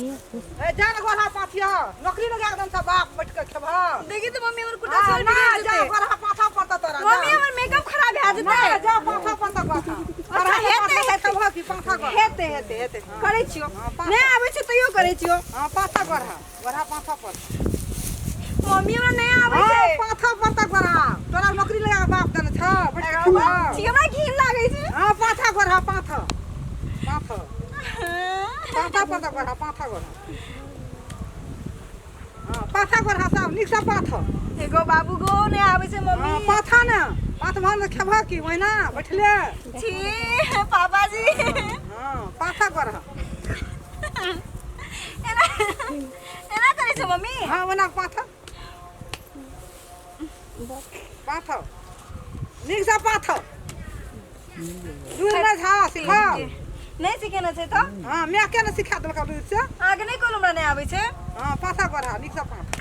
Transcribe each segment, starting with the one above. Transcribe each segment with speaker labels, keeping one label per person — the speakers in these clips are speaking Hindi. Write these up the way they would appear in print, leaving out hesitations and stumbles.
Speaker 1: ए जान गोरा पाथिया नौकरी लगा एकदम सब बाप बैठ के खेबा।
Speaker 2: देखी तो मम्मी हमर कुटा छोड़ के
Speaker 1: जा
Speaker 2: जेते
Speaker 1: गोरा पाथा पड़ता तोरा।
Speaker 2: मम्मी हमर मेकअप खराब है जेते
Speaker 1: जा पाथा पड़ता पाथा।
Speaker 2: अच्छा हेते हेते
Speaker 1: हो की पाथा कर।
Speaker 2: हेते करे छियो नै आबै छै तइयो करे छियो।
Speaker 1: हां पाथा गोरा पाथा पर।
Speaker 2: मम्मी हमरा नै आबै छै
Speaker 1: पाथा पड़ता गोरा। तोरा नौकरी लगा बाप देने छ बैठ के खेबा।
Speaker 2: छी हमरा घिन लागै छै।
Speaker 1: हां पाथा गोरा पाथा पड़ता गोरा पाथा गोरा। पाथा गोरा सब निक से पाथा।
Speaker 2: एगो बाबू गो नै आबै छै मम्मी।
Speaker 1: पाथा न पाथ भान खेबा की ओइना बैठले।
Speaker 2: छी पापा जी।
Speaker 1: हां पाथा गोरा।
Speaker 2: एना करे छै मम्मी।
Speaker 1: हां ओना पाथा निक से पाथा। दूर न जा सिखा।
Speaker 2: नहीं सिखेना छै त।
Speaker 1: हां मैं के न सिखा देलका दूर से।
Speaker 2: आगे नहीं कोन हमरा नहीं आबै छै।
Speaker 1: हां पाथा गोरा निक से पाथा।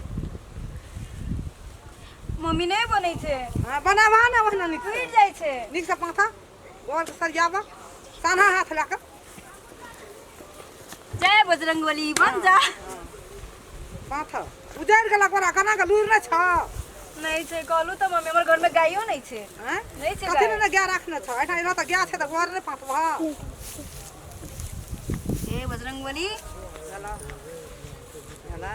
Speaker 2: मम्मी नहीं बनै छै।
Speaker 1: हां बनावा न ओहना निक से।
Speaker 2: टूट जाय छै।
Speaker 1: निक से पाथा गोर के सरियावा साना हाथ लाके।
Speaker 2: जय बजरंगबली बन जा।
Speaker 1: पाथा उजड़ गेला गोरा कना के लूर न छ।
Speaker 2: नहीं छै कहलू त मम्मी हमर घर में गाइयो नहीं छै।
Speaker 1: हैं
Speaker 2: नहीं छै
Speaker 1: कथि
Speaker 2: गाय।
Speaker 1: न गाय राखने छ एठा एना त गाय छै त गोर नै पाथबा।
Speaker 2: ए बजरंगबली
Speaker 1: चला चला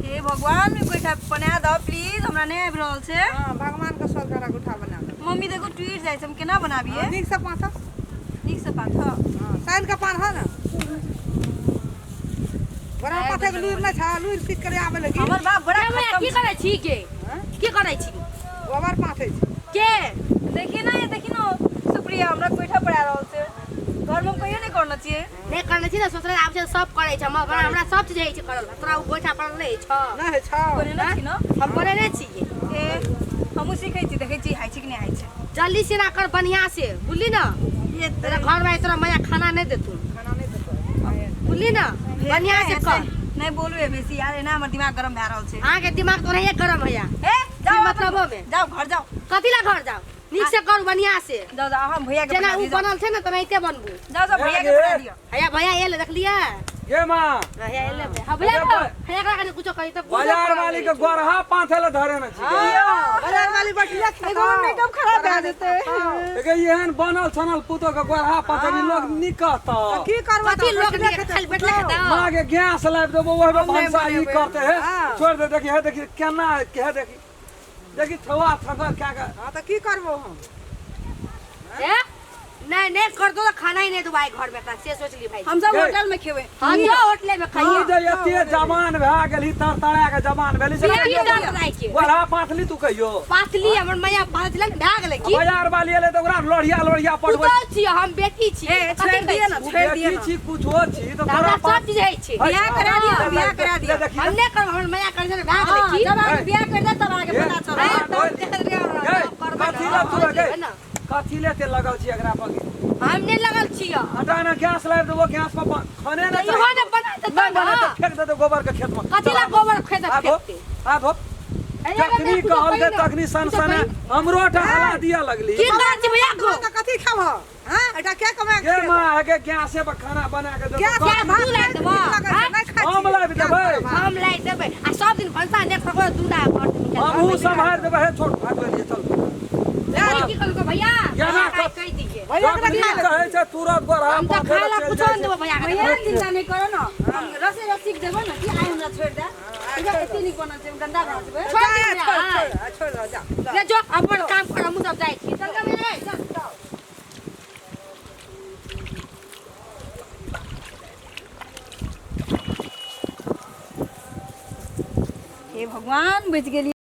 Speaker 2: हे भगवान में कोई बना दो प्लीज हमरा नहीं आबि रहल छै।
Speaker 1: हां भगवान के सब करा गुठा बना दे।
Speaker 2: मम्मी देखो टूट जाय छै हम केना बनाबिए।
Speaker 1: निक से पाथा।
Speaker 2: ठीक से पाथ।
Speaker 1: हां साइन का पान है ना। बड़ा पाथे के लूर न छ लूर फिट करे आबे लगी।
Speaker 2: हमर बाप बड़ा
Speaker 3: मैं की करे छी के की करे छी
Speaker 1: गोबर पाथे छै।
Speaker 3: के
Speaker 2: देखी ना सुप्रिया हमरा कोइठा पड़ा रहल छै। घर में कहियो नहीं करना चाहिए।
Speaker 3: नहीं करने छी ना सोचले आब से सब करे छ हमरा सब चीज है छै करल तोरा उ गोइठा पड़ल नहीं छ
Speaker 1: नै है छ।
Speaker 2: कोने ना छी ना
Speaker 3: हम करे नहीं छी
Speaker 2: ए हमहु सीखै छी देखै छी हाइ छी कि नहीं हाइ छै।
Speaker 3: जल्दी से ना कर बढ़िया से बुझली ना
Speaker 2: ये
Speaker 3: तेरा घर में तोरा मैया खाना नहीं देतू
Speaker 1: खाना नै देतो।
Speaker 3: बुझली ना बढ़िया से कर
Speaker 2: नहीं बोलू है बेसी यार एना हमर दिमाग गरम भए रहल छै।
Speaker 3: आगे दिमाग तो नहीं गरम है
Speaker 2: ए जाओ
Speaker 3: मतलबो में
Speaker 2: जाओ घर जाओ
Speaker 3: कथी ला घर जाओ नीक से कर बढ़िया से
Speaker 2: जाओ हम भैया के
Speaker 3: जेना
Speaker 2: बना
Speaker 3: उ
Speaker 2: दियो।
Speaker 3: बनल छै ना तो नहिते बनबू
Speaker 2: जाओ भैया के बना दियो।
Speaker 3: हैया भैया एले देख लिया
Speaker 4: ये मां
Speaker 3: हैया एले हां भैया हैया करा के कुछो करी त
Speaker 4: बाजार वाली के गोरहा पाथेले धरे न छी।
Speaker 1: बाजार वाली बैठले
Speaker 2: एगो मेकअप खराब भए जेतै।
Speaker 4: एके एहन बनल छनल पुतो के गोरहा पाथेली लोग निकत।
Speaker 1: की करबा
Speaker 3: कथी लोग के खाली बैठले के
Speaker 4: मां के गैस लाइब देबो ओहे में भंसा ई
Speaker 2: बनेबै।
Speaker 4: करते है। छोड़ दे देखी है देखी केना के है देखी देखी थवा थकर क्या का
Speaker 1: हां त की करबो हम।
Speaker 3: ए नहीं कर दो तो खाना ही नहीं दो भाई घर में का से सोच ली भाई
Speaker 2: हम सब होटल में खेबै।
Speaker 3: हम यो होटल में
Speaker 4: तू
Speaker 3: खाइए
Speaker 4: जे एते जवान भए गेली तरतरा के जवान भेली से
Speaker 3: बिया डाल राइ के
Speaker 4: गोरहा पाथली तू कहियो।
Speaker 3: पातली हमर मैया पातलन भाग गेलै की
Speaker 4: बाजार वाली एले त ओकरा लोढ़िया पटबै।
Speaker 3: पुतल छी हम बेटी छी
Speaker 2: ए छोड़ दिए ना
Speaker 4: तू
Speaker 2: छोड़ दिए
Speaker 4: बेटी
Speaker 2: ना।
Speaker 4: छी कुछो छी तो
Speaker 3: हमरा
Speaker 4: तोरा
Speaker 3: सब चीज है छी
Speaker 2: बियाह करा दियो बियाह करा दियो।
Speaker 3: हम नहीं कर हमर मैया कर से भाग गेलै की
Speaker 2: जब हम बियाह कर दे तब आगे पता चल।
Speaker 4: कथी ले ते लगल छी एकरा पर
Speaker 3: हम नहीं लगल छी
Speaker 4: हटा ना गैस लाइब देबो गैस पर खाने ना
Speaker 3: इहो ने बना दे
Speaker 4: नहीं बना तो फेंक दे गोबर के खेत में।
Speaker 3: कथी ला गोबर खेत फेंकते
Speaker 4: आधो तखनी कहल के तखनी सनसने हमरो हला दिया लगली।
Speaker 3: की कर छी भैया को
Speaker 1: त कथि खाब। हां एटा के कमा
Speaker 4: ये मां के गैस पे खाना बना के दे
Speaker 1: गैस
Speaker 3: क्या
Speaker 1: भात
Speaker 3: तू ला देबो
Speaker 1: नहीं खा।
Speaker 4: हम लाइब देबै
Speaker 3: हम लाई देबै आ सब दिन भंसा ने खगो दूधा घर
Speaker 4: हमहू संभाल देबै हे छोड़ भाग ले चल
Speaker 3: की कर भैया
Speaker 4: केना
Speaker 3: कह दीजिए
Speaker 1: भैया के
Speaker 4: तखनी
Speaker 1: रखा
Speaker 4: कहै छै तुरंत गोरहा
Speaker 3: हम तो खाए ला कुछ नहीं देबो भैया
Speaker 2: भैया चिंता नहीं करो ना हम रसे रसिक देबो ना कि आइ हमरा छोड़ दे। इधर एते नहीं बनल छै गंदा भए जेबै।
Speaker 1: छोड़ जा।
Speaker 3: ले जो अपन काम कर हम सब जाई छी चल कम रे चल
Speaker 2: हे भगवान बच गेली।